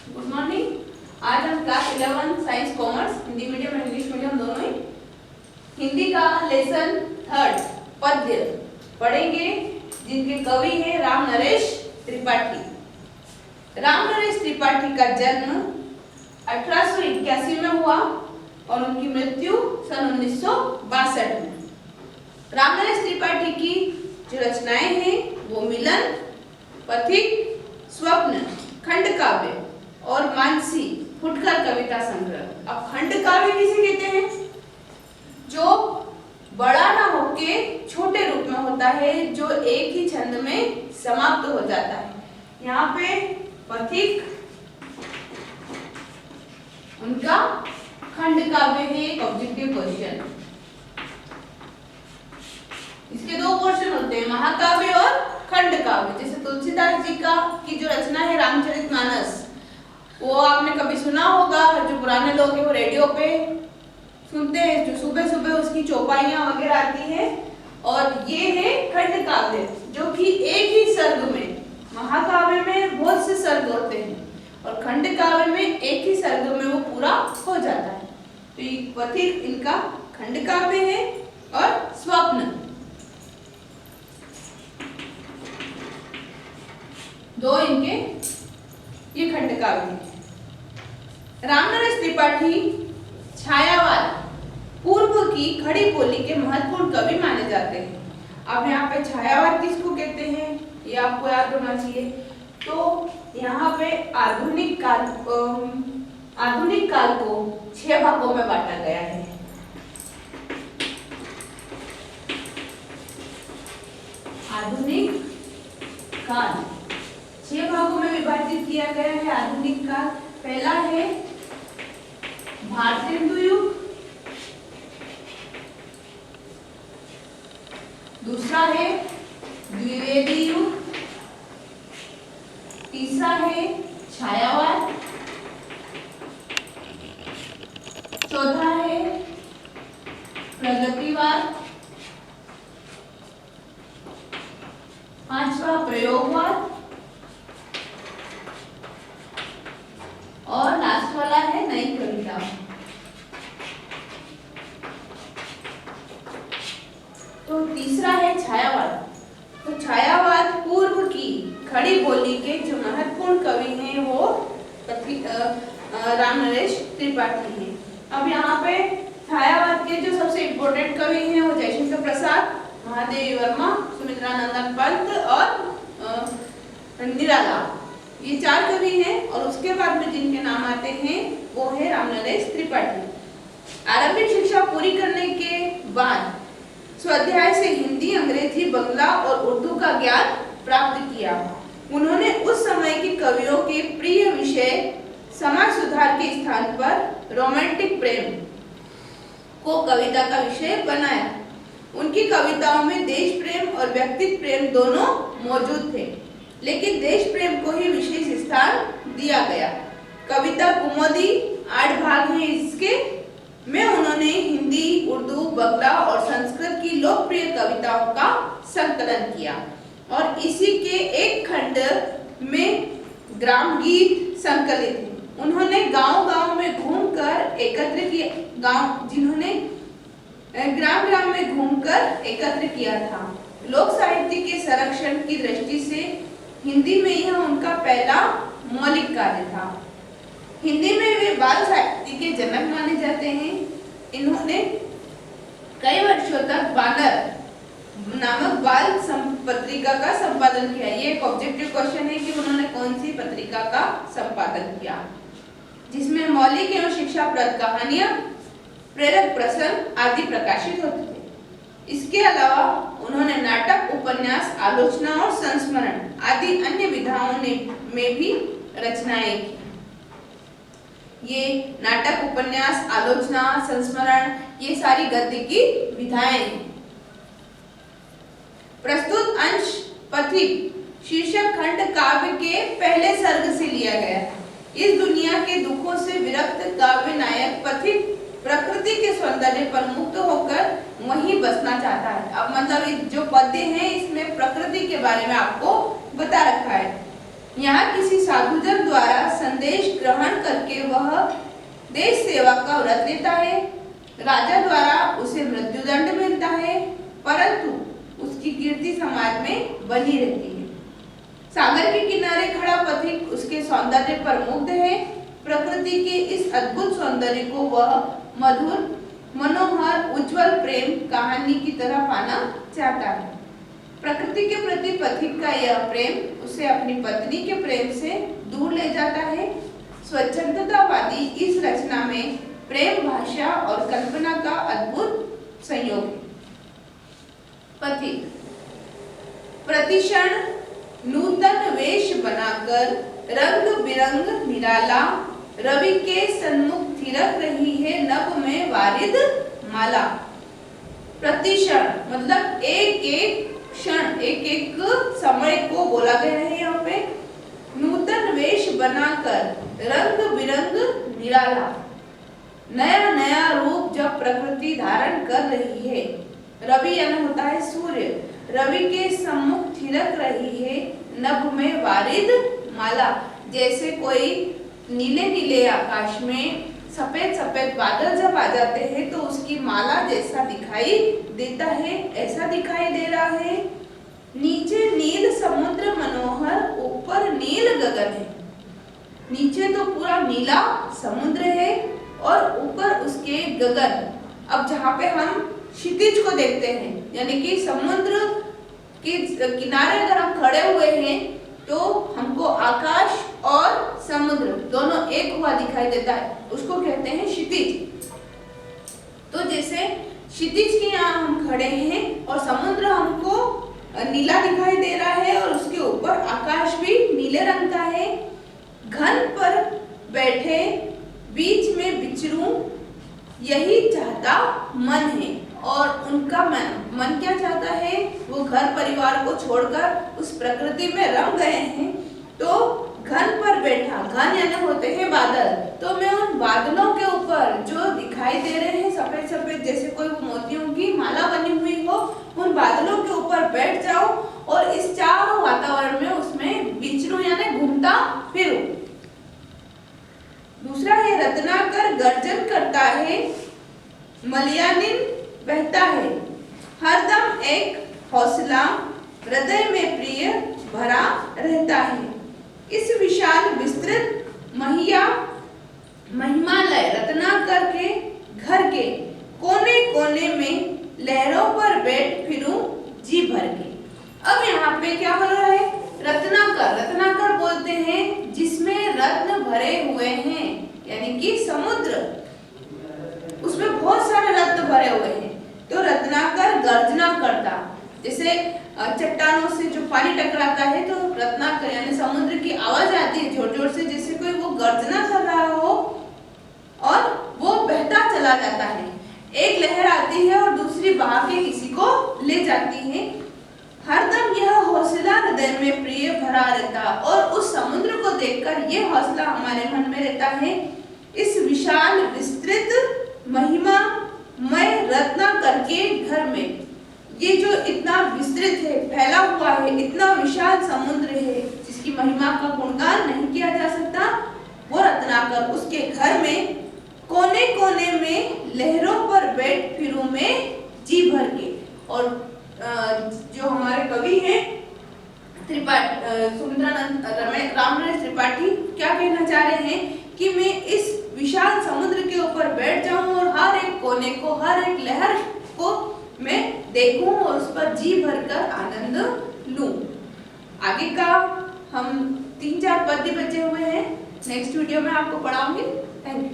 Good morning. आज हम class 11 science commerce Hindi medium और इंग्लिश मीडियम दोनों ही हिंदी का लेसन 3 पद्य पढ़ेंगे, जिनके कवि हैं राम नरेश त्रिपाठी। राम नरेश त्रिपाठी का जन्म 1881 में हुआ और उनकी मृत्यु सन 1962 में। राम नरेश त्रिपाठी की जो रचनाएं हैं वो मिलन, पथिक, स्वप्न, खंड काव्य और मानसी फुटकर कविता संग्रह। अब खंड काव्य किसे कहते हैं? जो बड़ा ना होके छोटे रूप में होता है, जो एक ही छंद में समाप्त हो जाता है। यहाँ पे पथिक उनका खंड काव्य है, एक ऑब्जेक्टिव क्वेश्चन। इसके दो पोर्शन होते हैं, महाकाव्य और खंड काव्य। जैसे तुलसीदास जी का की जो रचना है रामचरितमानस, वो आपने कभी सुना होगा। जो पुराने लोग हैं वो रेडियो पे सुनते हैं, जो सुबह सुबह उसकी चौपाइयां वगैरह आती है। और ये है खंड काव्य, जो कि एक ही सर्ग में, महाकाव्य में बहुत से सर्ग होते हैं और खंड काव्य में एक ही सर्ग में वो पूरा हो जाता है। तो ये पथिक इनका खंड काव्य है और स्वप्न दो इनके ये खंड काव्य हैं। राम नरेश त्रिपाठी छायावाद पूर्व की खड़ी बोली के महत्वपूर्ण कवि माने जाते हैं। अब यहाँ पे छायावाद किसको कहते हैं ये आपको याद होना चाहिए। तो यहाँ पे आधुनिक काल को 6 भागों में बांटा गया है। आधुनिक काल 6 भागों में विभाजित किया गया है। आधुनिक काल पहला है भारतेंदु युग, दूसरा है द्विवेदी युग, तीसरा है छायावाद, चौथा है प्रगतिवाद, पांचवा प्रयोगवाद और लास्ट वाला है नई कविता। तो तीसरा है छायावाद। तो छायावाद पूर्व की खड़ी बोली के जो महत्वपूर्ण कवि हैं वो राम नरेश त्रिपाठी हैं। अब यहाँ पे छायावाद के जो सबसे इम्पोर्टेंट कवि हैं वो जयशंकर प्रसाद, महादेवी वर्मा, सुमित्रानंदन पंत और निराला, ये 4 कवि हैं। और उसके बाद में जिनके नाम आते हैं वो है राम नरेश त्रिपाठी। आरंभिक शिक्षा पूरी करने के बाद स्वाध्याय से हिंदी, अंग्रेजी, बंगला और उर्दू का ज्ञान प्राप्त किया। उन्होंने उस समय के कवियों के प्रिय विषय समाज सुधार के स्थान पर रोमांटिक प्रेम को कविता का विषय बनाया। उनकी कविताओं में देश प्रेम और व्यक्तित्व प्रेम दोनों मौजूद थे, लेकिन देश प्रेम को ही विशेष स्थान दिया गया। कविता कुमुदी 8 भाग हैं। इसके में उन्होंने हिंदी, उर्दू, बंगला और संस्कृत की लोकप्रिय कविताओं का संकलन किया और इसी के एक खंड में ग्राम गीत संकलित है। उन्होंने गांव-गांव में घूमकर एकत्र किया, जिन्होंने ग्राम-ग्राम में घूमकर एकत्र किया था। लोक साहित्य के संरक्षण की दृष्टि से हिंदी में यह उनका पहला मौलिक कार्य था। हिंदी में वे बाल साहित्य के जनक माने जाते हैं। इन्होंने कई वर्षों तक बानर नामक बाल पत्रिका का संपादन किया। ये एक ऑब्जेक्टिव क्वेश्चन है कि उन्होंने कौन सी पत्रिका का संपादन किया, जिसमें मौलिक एवं शिक्षाप्रद कहानियां, प्रेरक प्रसंग आदि प्रकाशित होते थे। इसके अलावा उन्होंने नाटक, उपन्यास, आलोचना और संस्मरण आदि अन्य विधाओं में भी रचनाएं की। ये नाटक, उपन्यास, आलोचना, संस्मरण ये सारी गद्य की विधाएं हैं। प्रस्तुत अंश पथिक शीर्षक खंड काव्य के पहले सर्ग से लिया गया है। इस दुनिया के दुखों से विरक्त काव्य नायक पथिक प्रकृति के सौंदर्य पर मुक्त होकर वहीं बसना चाहता है। अब मतलब जो पद्य हैं इसमें प्रकृति के बारे में आपको बता रखा है। यहाँ किसी साधुजन द्वारा संदेश ग्रहण करके वह देश सेवा का व्रत लेता है। राजा द्वारा उसे मृत्युदंड मिलता है, परंतु उसकी कीर्ति समाज में बनी रहती है। सागर के किनारे खड़ा पथिक उसके सौंदर्य पर मुग्ध है। प्रकृति के इस अद्भुत सौंदर्य को वह मधुर, मनोहर, उज्जवल प्रेम कहानी की तरह पाना चाहता है। प्रकृति के प्रति पथिक का यह प्रेम उसे अपनी पत्नी के प्रेम से दूर ले जाता है। स्वच्छंदतावादी इस रचना में प्रेम, भाषा और कल्पना का अद्भुत संयोग है। पथिक प्रतिक्षण नूतन वेश बनाकर रंग बिरंग निराला, रवि के सन्मुख थिरक रही है नभ में वारिद माला। प्रतिक्षण मतलब एक एक क्षण, एक एक समय को बोला गया है यहाँ पे। नूतन वेश बनाकर रंग बिरंग निराला, नया नया रूप जब प्रकृति धारण कर रही है। रवि यानी होता है सूर्य, रवि के सम्मुख थिरक रही है नभ में वारिद माला। जैसे कोई नीले नीले आकाश में सफेद सफेद बादल जब आ जाते हैं तो उसकी माला जैसा दिखाई देता है, ऐसा दिखाई दे रहा है। नीचे नील समुद्र मनोहर, ऊपर नील गगन है। नीचे तो पूरा नीला समुद्र है और ऊपर उसके गगन। अब जहाँ पे हम क्षितिज को देखते हैं, यानी कि समुद्र के किनारे अगर हम खड़े हुए हैं तो हमको आकाश और समुद्र दोनों एक हुआ दिखाई देता है, उसको कहते हैं क्षितिज। तो जैसे क्षितिज के यहाँ हम खड़े हैं और समुद्र हमको नीला दिखाई दे रहा है और उसके ऊपर आकाश भी नीले रंग का है। घन पर बैठे बीच में विचरूं, यही चाहता मन है। और उनका मन क्या चाहता है? वो घर परिवार को छोड़कर उस प्रकृति में रम गए हैं। तो घन पर बैठा, घन यानी होते हैं बादल, तो मैं उन बादलों के ऊपर जो दिखाई दे रहे हैं सफेद सफेद, जैसे कोई मोतियों की माला बनी हुई हो, उन बादलों के ऊपर बैठ जाओ और इस चारों वातावरण में उसमें विचरूं यानी घूमता फिरूं। दूसरा है रत्नाकर गर्जन करता है, मलयानिन बहता है, हरदम एक हौसला हृदय में प्रिय भरा रहता है। इस विशाल विस्तृत महिमालय रत्नाकर के घर के कोने कोने में लहरों पर बैठ फिरूं जी भर के। अब यहाँ पे क्या हो रहा है? रत्नाकर, रत्नाकर बोलते हैं जिसमें रत्न भरे हुए हैं, यानी कि समुद्र, उसमें बहुत सारे रत्न भरे हुए हैं। तो रत्नाकर गर्जना करता, जैसे चट्टानों से जो पानी टकराता है तो रत्नाकर यानी समुद्र की आवाज आती है जोर जोर से, जैसे कोई वो गर्जना कर रहा हो और वो बहता चला जाता है। एक लहर आती है और दूसरी बहा के किसी को ले जाती है। हरदम यह हौसला हृदय में प्रिय भरा रहता, और उस समुद्र को देखकर ये हौसला हमारे मन में रहता है। इस विशाल विस्तृत महिमा मैं रत्नाकर के घर में, ये जो इतना विस्तृत है, फैला हुआ है, इतना विशाल समुद्र है जिसकी महिमा का गुणगान नहीं किया जा सकता, वो रत्नाकर उसके घर में कोने कोने में लहरों पर बैठ फिरूं में जी भर के। और जो हमारे कवि हैं सुमित्रानंद रामनरेश त्रिपाठी क्या कहना चाह रहे हैं कि मैं इस विशाल समुद्र के ऊपर बैठ जाऊं और हर एक कोने को, हर एक लहर को मैं देखूं और उस पर जी भरकर आनंद लूं। आगे का हम 3-4 पद्य बचे हुए हैं, नेक्स्ट वीडियो में आपको पढ़ाऊंगी। Thank you.